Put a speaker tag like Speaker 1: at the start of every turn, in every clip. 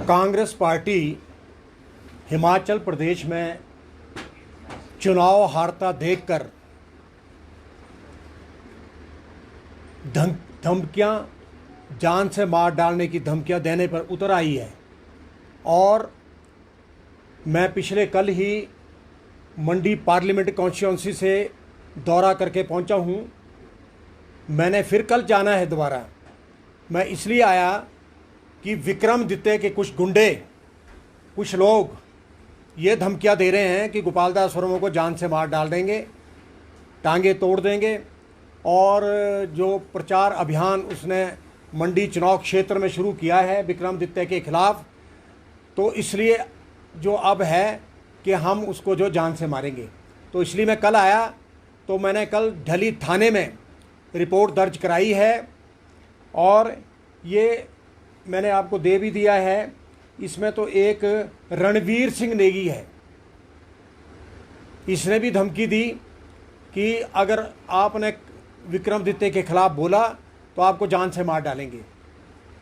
Speaker 1: Congress party Himachal Pradesh में चुनाव हारता देखकर धमकियां, जान से मार डालने की धमकियां देने पर उतर आई है। और मैं पिछले कल ही मंडी पार्लियामेंट कॉन्स्टिट्यूंसी से दौरा करके पहुंचा हूं। मैंने फिर कल जाना है दोबारा। मैं इसलिए आया कि विक्रमादित्य के कुछ गुंडे, कुछ लोग ये धमकियां दे रहे हैं कि गोपाल दास वर्मा को जान से मार डाल देंगे, टांगे तोड़ देंगे। और जो प्रचार अभियान उसने मंडी चुनाव क्षेत्र में शुरू किया है विक्रमादित्य के खिलाफ, तो इसलिए जो अब है कि हम उसको जो जान से मारेंगे। तो इसलिए मैं कल आया। तो मैंने कल ढली थाने में रिपोर्ट दर्ज कराई है और ये मैंने आपको दे भी दिया है। इसमें तो एक रणवीर सिंह नेगी है, इसने भी धमकी दी कि अगर आपने विक्रमादित्य के खिलाफ बोला तो आपको जान से मार डालेंगे।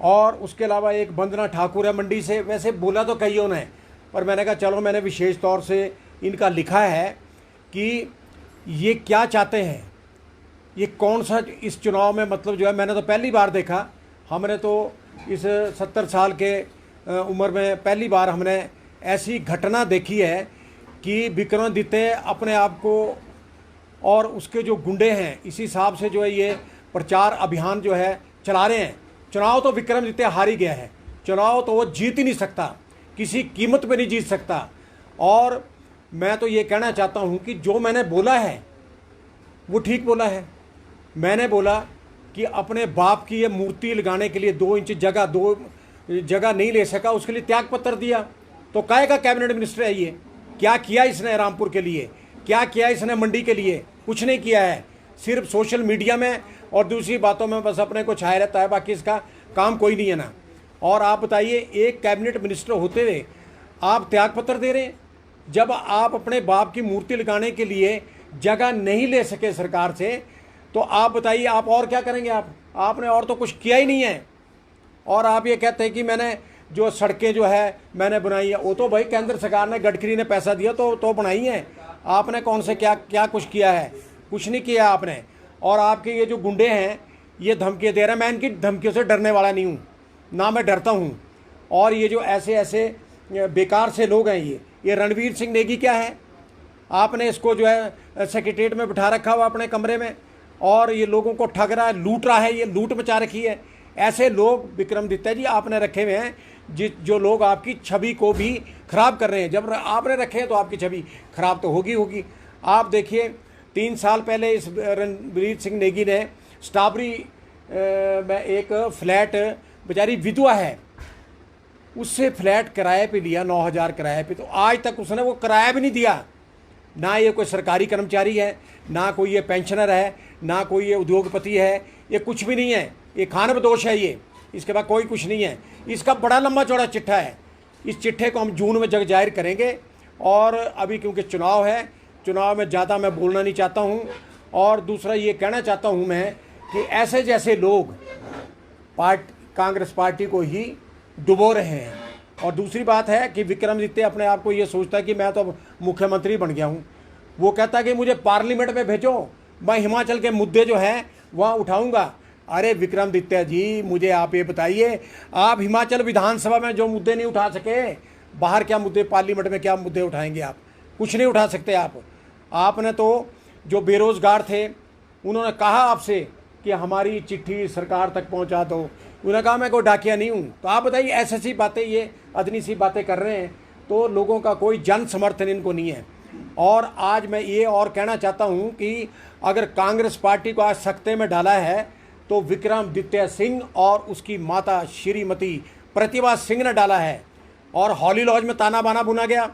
Speaker 1: और उसके अलावा एक वंदना ठाकुर है मंडी से, वैसे बोला तो कईयों ने, पर मैंने कहा चलो मैंने विशेष तौर से इनका लिखा है कि ये क्या चाहते हैं, ये कौन सा इस चुनाव में मतलब जो है। मैंने तो पहली बार देखा, हमने तो इस 70 साल के उम्र में पहली बार हमने ऐसी घटना देखी है कि विक्रमादित्य अपने आप को और उसके जो गुंडे हैं इसी हिसाब से जो है ये प्रचार अभियान जो है चला रहे हैं। चुनाव तो विक्रमादित्य हार ही गया है, चुनाव तो वो जीत ही नहीं सकता, किसी कीमत पे नहीं जीत सकता। और मैं तो ये कहना चाहता हूँ कि जो मैंने बोला है वो ठीक बोला है। मैंने बोला कि अपने बाप की ये मूर्ति लगाने के लिए 2 इंच जगह नहीं ले सका, उसके लिए त्याग पत्र दिया। तो काहे का कैबिनेट मिनिस्टर है ये? क्या किया इसने रामपुर के लिए, क्या किया इसने मंडी के लिए? कुछ नहीं किया है, सिर्फ सोशल मीडिया में और दूसरी बातों में बस अपने को छाए रहता है, बाकी इसका काम कोई नहीं है ना। और आप बताइए, एक कैबिनेट मिनिस्टर होते हुए आप त्याग पत्र दे रहे हैं, जब आप अपने बाप की मूर्ति लगाने के लिए जगह नहीं ले सके सरकार से, तो आप बताइए आप और क्या करेंगे? आपने और तो कुछ किया ही नहीं है। और आप ये कहते हैं कि मैंने जो सड़कें जो है मैंने बनाई है, वो तो भाई केंद्र सरकार ने, गडकरी ने पैसा दिया तो बनाई है। आपने कौन से क्या कुछ किया है? कुछ नहीं किया आपने। और आपके ये जो गुंडे हैं ये धमकियाँ दे रहे हैं, मैं इनकी धमकियों से डरने वाला नहीं हूँ, ना मैं डरता हूँ। और ये जो ऐसे बेकार से लोग हैं, ये रणवीर सिंह नेगी क्या है? आपने इसको जो है सेक्रेटेरिएट में बिठा रखा हुआ अपने कमरे में, और ये लोगों को ठग रहा है, लूट रहा है, ये लूट मचा रखी है। ऐसे लोग विक्रमादित्य जी आपने रखे हुए हैं जो लोग आपकी छवि को भी खराब कर रहे हैं। जब आपने रखे हैं तो आपकी छवि खराब तो होगी। आप देखिए 3 साल पहले इस रणवीर सिंह नेगी ने स्ट्रॉबेरी में एक फ्लैट, बेचारी विधवा है, उससे फ्लैट किराए पे लिया 9,000 किराए पे। तो आज तक उसने वो किराया भी नहीं दिया। ना ये कोई सरकारी कर्मचारी है, ना कोई ये पेंशनर है, ना कोई ये उद्योगपति है, ये कुछ भी नहीं है, ये खानबदोश है ये। इसके बाद कोई कुछ नहीं है। इसका बड़ा लंबा चौड़ा चिट्ठा है। इस चिट्ठे को हम जून में जग जाहिर करेंगे। और अभी क्योंकि चुनाव है, चुनाव में ज़्यादा मैं बोलना नहीं चाहता हूँ। और दूसरा ये कहना चाहता हूँ मैं कि ऐसे जैसे लोग कांग्रेस पार्टी को ही डुबो रहे हैं। और दूसरी बात है कि विक्रमादित्य अपने आप को ये सोचता है कि मैं तो मुख्यमंत्री बन गया हूँ। वो कहता है कि मुझे पार्लियामेंट में भेजो, मैं हिमाचल के मुद्दे जो हैं वहाँ उठाऊँगा। अरे विक्रमादित्य जी, मुझे आप ये बताइए, आप हिमाचल विधानसभा में जो मुद्दे नहीं उठा सके, बाहर क्या मुद्दे, पार्लियामेंट में क्या मुद्दे उठाएंगे आप? कुछ नहीं उठा सकते आप। आपने तो जो बेरोज़गार थे उन्होंने कहा आपसे कि हमारी चिट्ठी सरकार तक पहुंचा दो, उन्होंने कहा मैं कोई डाकिया नहीं हूं। तो आप बताइए, ऐसी बातें, ये अदनी सी बातें कर रहे हैं, तो लोगों का कोई जन समर्थन इनको नहीं है। और आज मैं ये और कहना चाहता हूं कि अगर कांग्रेस पार्टी को आज सख्ते में डाला है तो विक्रमादित्य सिंह और उसकी माता श्रीमती प्रतिभा सिंह ने डाला है। और हॉली लॉज में ताना बाना बुना गया,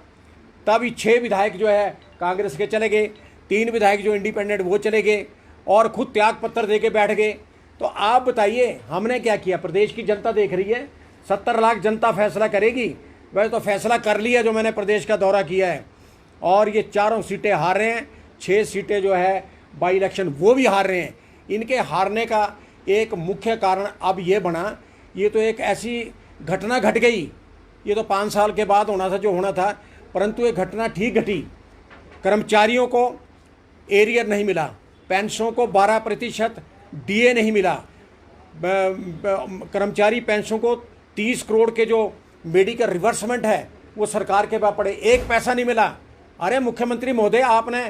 Speaker 1: तब 6 विधायक जो है कांग्रेस के चले गए, 3 विधायक जो इंडिपेंडेंट वो चले गए, और खुद त्याग पत्र दे के बैठ गए। तो आप बताइए हमने क्या किया? प्रदेश की जनता देख रही है, 70 लाख जनता फैसला करेगी। वैसे तो फैसला कर लिया जो मैंने प्रदेश का दौरा किया है। और ये 4 सीटें हार रहे हैं, 6 सीटें जो है बाई इलेक्शन वो भी हार रहे हैं। इनके हारने का एक मुख्य कारण अब ये बना, ये तो एक ऐसी घटना घट गई ये तो 5 साल के बाद होना था जो होना था, परंतु ये घटना ठीक घटी। कर्मचारियों को एरियर नहीं मिला, पेंशनों को 12% डीए नहीं मिला, कर्मचारी पेंशन को 30 करोड़ के जो मेडिकल रिवर्समेंट है वो सरकार के पास पड़े, 1 पैसा नहीं मिला। अरे मुख्यमंत्री महोदय, आपने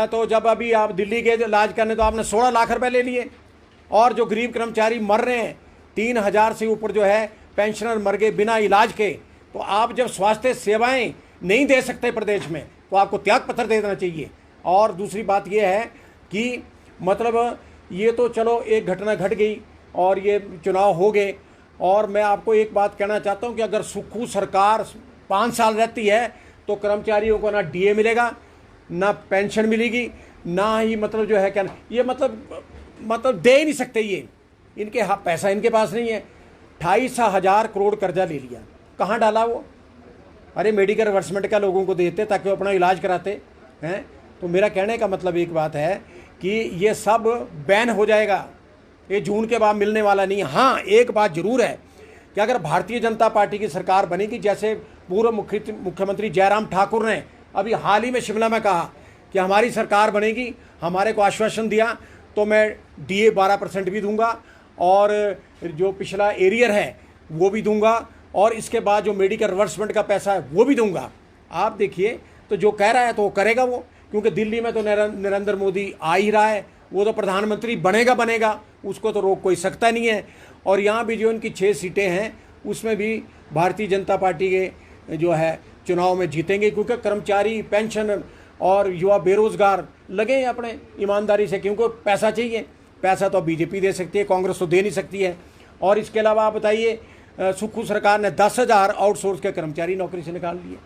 Speaker 1: तो जब अभी आप दिल्ली के इलाज करने तो आपने 16 लाख रुपए ले लिए, और जो गरीब कर्मचारी मर रहे हैं 3000 से ऊपर जो है पेंशनर मर गए बिना इलाज के। तो आप जब स्वास्थ्य सेवाएं नहीं दे सकते प्रदेश में तो आपको त्याग पत्र दे देना चाहिए। और दूसरी बात यह है कि मतलब ये तो चलो एक घटना घट गई और ये चुनाव हो गए, और मैं आपको एक बात कहना चाहता हूं कि अगर सुक्खू सरकार 5 साल रहती है तो कर्मचारियों को ना डीए मिलेगा, ना पेंशन मिलेगी, ना ही मतलब जो है क्या ये मतलब दे ही नहीं सकते ये, इनके पैसा इनके पास नहीं है। 28,000 करोड़ कर्जा ले लिया, कहाँ डाला वो? अरे मेडिकल रिवर्समेंट का लोगों को देते ताकि वो अपना इलाज कराते हैं। तो मेरा कहने का मतलब एक बात है कि ये सब बैन हो जाएगा, ये जून के बाद मिलने वाला नहीं। हाँ, एक बात जरूर है कि अगर भारतीय जनता पार्टी की सरकार बनेगी, जैसे पूर्व मुख्यमंत्री जयराम ठाकुर ने अभी हाल ही में शिमला में कहा कि हमारी सरकार बनेगी, हमारे को आश्वासन दिया, तो मैं डीए 12% भी दूंगा और जो पिछला एरियर है वो भी दूंगा, और इसके बाद जो मेडिकल रिवर्समेंट का पैसा है वो भी दूंगा। आप देखिए, तो जो कह रहा है तो वो करेगा वो, क्योंकि दिल्ली में तो नरेंद्र मोदी आ ही रहा है, वो तो प्रधानमंत्री बनेगा, उसको तो रोक कोई सकता नहीं है। और यहाँ भी जो इनकी 6 सीटें हैं उसमें भी भारतीय जनता पार्टी के जो है चुनाव में जीतेंगे, क्योंकि कर्मचारी, पेंशन और युवा बेरोजगार लगे हैं अपने ईमानदारी से, क्योंकि पैसा चाहिए। पैसा तो बीजेपी दे सकती है, कांग्रेस तो दे नहीं सकती है। और इसके अलावा आप बताइए, सुक्खू सरकार ने 10,000 आउटसोर्स के कर्मचारी नौकरी से निकाल लिए।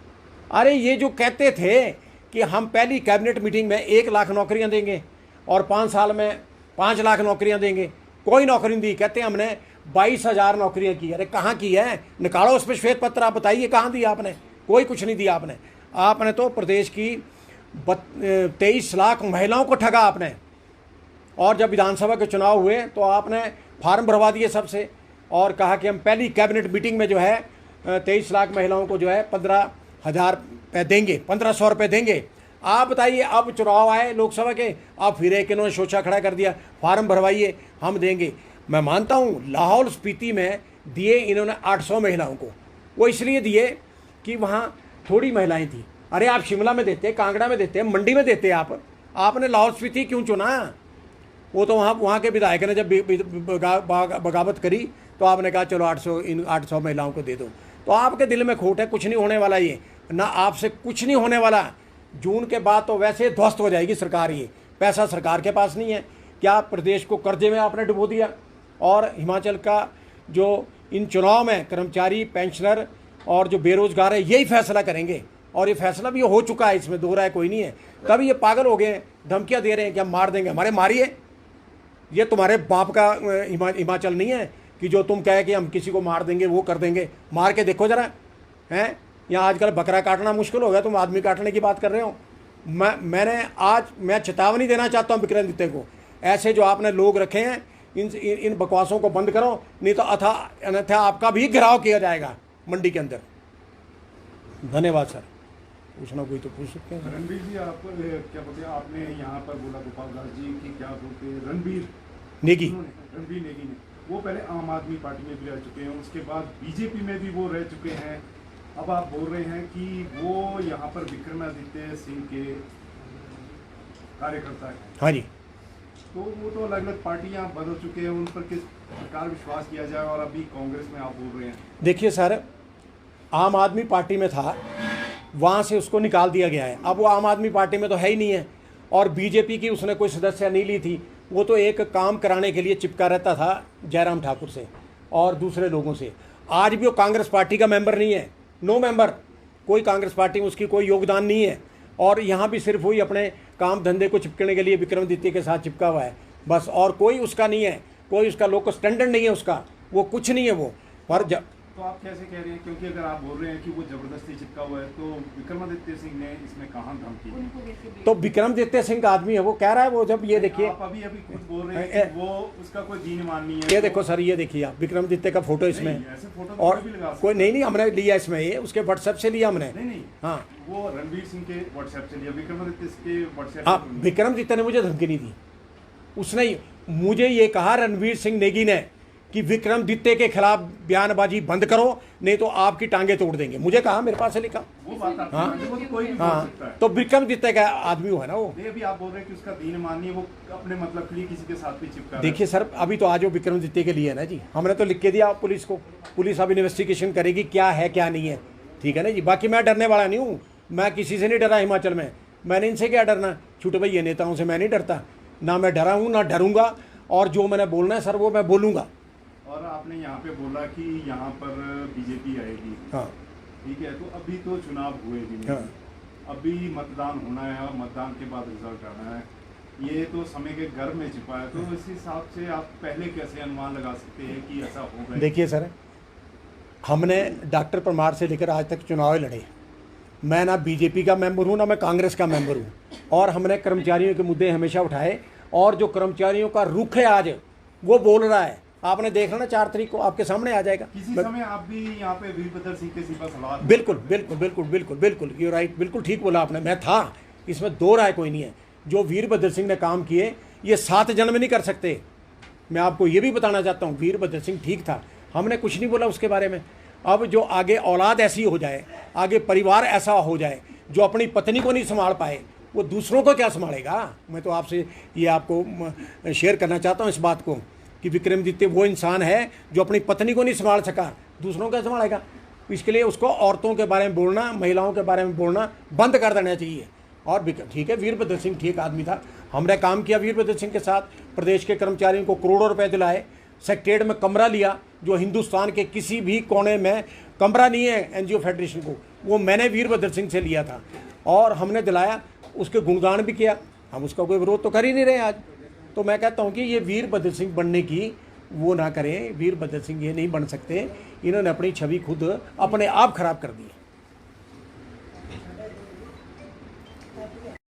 Speaker 1: अरे ये जो कहते थे कि हम पहली कैबिनेट मीटिंग में 1 लाख नौकरियां देंगे और 5 साल में 5 लाख नौकरियां देंगे, कोई नौकरी नहीं दी। कहते हैं हमने 22,000 नौकरियां की। अरे कहाँ की है? निकालो उस पर श्वेत पत्र, आप बताइए कहाँ दिया आपने? कोई कुछ नहीं दिया आपने तो प्रदेश की 23 लाख महिलाओं को ठगा आपने। और जब विधानसभा के चुनाव हुए तो आपने फार्म भरवा दिए सबसे और कहा कि हम पहली कैबिनेट मीटिंग में जो है 23 लाख महिलाओं को जो है 15,000 रुपये देंगे, 1,500 रुपये देंगे। आप बताइए, अब चुनाव आए लोकसभा के, अब फिर एक इन्होंने शोषा खड़ा कर दिया, फार्म भरवाइए हम देंगे। मैं मानता हूँ लाहौल स्पीति में दिए इन्होंने 800 महिलाओं को, वो इसलिए दिए कि वहाँ थोड़ी महिलाएं थी। अरे आप शिमला में देते, कांगड़ा में देते, मंडी में देते, आपने लाहौल स्पीति क्यों चुना? वो तो वहाँ के विधायक ने जब बगावत करी तो आपने कहा चलो 800 महिलाओं को दे दो। तो आपके दिल में खोट है, कुछ नहीं होने वाला, ये ना आपसे कुछ नहीं होने वाला। जून के बाद तो वैसे ध्वस्त हो जाएगी सरकार। ये पैसा सरकार के पास नहीं है। क्या प्रदेश को कर्जे में आपने डुबो दिया? और हिमाचल का जो इन चुनाव में कर्मचारी, पेंशनर और जो बेरोजगार है यही फैसला करेंगे, और ये फैसला भी हो चुका है, इसमें दो राय कोई नहीं है। तभी ये पागल हो गए, धमकियां दे रहे हैं कि हम मार देंगे। हमारे मारिए, ये तुम्हारे बाप का हिमाचल नहीं है कि जो तुम कहे कि हम किसी को मार देंगे, वो कर देंगे। मार के देखो जरा, हैं? यहाँ आजकल बकरा काटना मुश्किल हो गया, तुम आदमी काटने की बात कर रहे हो। मैं चेतावनी देना चाहता हूँ विक्रमादित्य को, ऐसे जो आपने लोग रखे हैं इन बकवासों को बंद करो, नहीं तो अन्यथा आपका भी घेराव किया जाएगा मंडी के अंदर। धन्यवाद सर। पूछना कोई तो पूछ सकते हैं।
Speaker 2: रणबीर जी, आप क्या बोलते हैं, आपने यहाँ पर बोला गोपाल दास जी की क्या बोलते हैं, रणबीर नेगी ने, वो पहले आम आदमी पार्टी में भी रह चुके हैं, उसके बाद बीजेपी में भी वो रह चुके हैं। अब आप बोल रहे हैं कि वो यहाँ पर विक्रमादित्य सिंह के कार्यकर्ता हैं।
Speaker 1: हाँ जी।
Speaker 2: तो वो तो अलग अलग पार्टियां बदल चुके हैं, उन पर किस प्रकार विश्वास किया जाए? और अभी कांग्रेस में आप बोल रहे हैं।
Speaker 1: देखिए सर, आम आदमी पार्टी में था, वहाँ से उसको निकाल दिया गया है। अब वो आम आदमी पार्टी में तो है ही नहीं है, और बीजेपी की उसने कोई सदस्य नहीं ली थी। वो तो एक काम कराने के लिए चिपका रहता था जयराम ठाकुर से और दूसरे लोगों से। आज भी वो कांग्रेस पार्टी का मेंबर नहीं है, नो मेंबर। कोई कांग्रेस पार्टी में उसकी कोई योगदान नहीं है, और यहाँ भी सिर्फ वही अपने काम धंधे को चिपकने के लिए विक्रमादित्य के साथ चिपका हुआ है बस, और कोई उसका नहीं है, कोई उसका लोकल स्टैंडर्ड नहीं है उसका, वो कुछ नहीं है वो। पर
Speaker 2: तो आप कैसे कह रहे हैं, क्योंकि अगर आप बोल रहे हैं कि वो जबरदस्ती चिपका हुआ है, तो विक्रमादित्य सिंह ने इसमें कहाँ धमकी?
Speaker 1: तो विक्रमादित्य सिंह का आदमी है, वो कह रहा है, वो जब ये देखिए
Speaker 2: आप अभी खुद बोल रहे हैं कि वो उसका कोई दीन मान नहीं है।
Speaker 1: ये देखो सर, ये देखिए आप विक्रमादित्य का फोटो इसमें,
Speaker 2: ऐसे फोटो
Speaker 1: और
Speaker 2: भी लगा
Speaker 1: कोई नहीं हमने लिया इसमें, ये उसके व्हाट्सएप से लिया हमने।
Speaker 2: नहीं
Speaker 1: हाँ,
Speaker 2: वो रणवीर सिंह के व्हाट्सएप से लिया, विक्रमादित्य के व्हाट्सएप।
Speaker 1: हाँ, विक्रमादित्य ने मुझे धमकी नहीं दी, उसने मुझे ये कहा रणवीर सिंह नेगी ने कि विक्रमादित्य के खिलाफ बयानबाजी बंद करो, नहीं तो आपकी टांगे तोड़ देंगे। मुझे कहा, मेरे पास से लिखा।
Speaker 2: वो बात आप वो तो कोई भी बोल सकता है।
Speaker 1: तो विक्रमादित्य का आदमी हुआ ना वो।
Speaker 2: अभी आप बोल रहे हैं कि उसका दीन मानिए, वो अपने मतलब के लिए किसी के साथ भी चिपका।
Speaker 1: देखिए सर, अभी तो आज वो विक्रमादित्य के लिए है ना जी, हमने तो लिख के दिया पुलिस को, पुलिस अब इन्वेस्टिगेशन करेगी क्या है क्या नहीं है, ठीक है ना जी। बाकी मैं डरने वाला नहीं हूँ, मैं किसी से नहीं डरा हिमाचल में, मैंने इनसे क्या डरना, छोटे भैया नेताओं से मैं नहीं डरता, ना मैं डरा हूँ ना डरूंगा, और जो मैंने बोलना है सर वो मैं बोलूँगा।
Speaker 2: और आपने यहाँ पे बोला कि यहाँ पर बीजेपी आएगी,
Speaker 1: हाँ
Speaker 2: ठीक है, तो अभी तो चुनाव हुए भी नहीं,
Speaker 1: हाँ।
Speaker 2: अभी मतदान होना है और मतदान के बाद रिजल्ट आना है, ये तो समय के घर में छिपा है, तो इस हिसाब से आप पहले कैसे अनुमान लगा सकते हैं कि ऐसा होगा?
Speaker 1: देखिए सर, हमने डॉक्टर परमार से लेकर आज तक चुनाव लड़े, मैं ना बीजेपी का मेंबर हूँ ना मैं कांग्रेस का मेंबर हूँ, और हमने कर्मचारियों के मुद्दे हमेशा उठाए, और जो कर्मचारियों का रुख है आज वो बोल रहा है, आपने देखना ना 4 तारीख को आपके सामने आ जाएगा।
Speaker 2: किसी समय आप भी यहाँ पे वीरभद्र सिंह के सिवा सवाल।
Speaker 1: बिल्कुल बिल्कुल बिल्कुल बिल्कुल बिल्कुल, यू राइट, बिल्कुल ठीक बोला आपने, मैं था, इसमें दो राय कोई नहीं है। जो वीरभद्र सिंह ने काम किए ये 7 जन्म नहीं कर सकते। मैं आपको ये भी बताना चाहता हूँ, वीरभद्र सिंह ठीक था, हमने कुछ नहीं बोला उसके बारे में। अब जो आगे औलाद ऐसी हो जाए, आगे परिवार ऐसा हो जाए जो अपनी पत्नी को नहीं संभाल पाए, वो दूसरों को क्या संभालेगा? मैं तो आपसे ये आपको शेयर करना चाहता हूँ इस बात को कि विक्रमादित्य वो इंसान है जो अपनी पत्नी को नहीं संभाल सका, दूसरों को संभालेगा? इसके लिए उसको औरतों के बारे में बोलना, महिलाओं के बारे में बोलना बंद कर देना चाहिए। और ठीक है, वीरभद्र सिंह ठीक आदमी था, हमने काम किया वीरभद्र सिंह के साथ, प्रदेश के कर्मचारियों को करोड़ों रुपए दिलाए, सेक्रेटेरिएट में कमरा लिया, जो हिंदुस्तान के किसी भी कोने में कमरा नहीं है एनजीओ फेडरेशन को, वो मैंने वीरभद्र सिंह से लिया था और हमने दिलाया, उसके गुणगान भी किया, हम उसका कोई विरोध तो कर ही नहीं रहे आज। तो मैं कहता हूँ कि ये वीरभद्र सिंह बनने की वो ना करें, वीरभद्र सिंह ये नहीं बन सकते, इन्होंने अपनी छवि खुद अपने आप खराब कर दी है।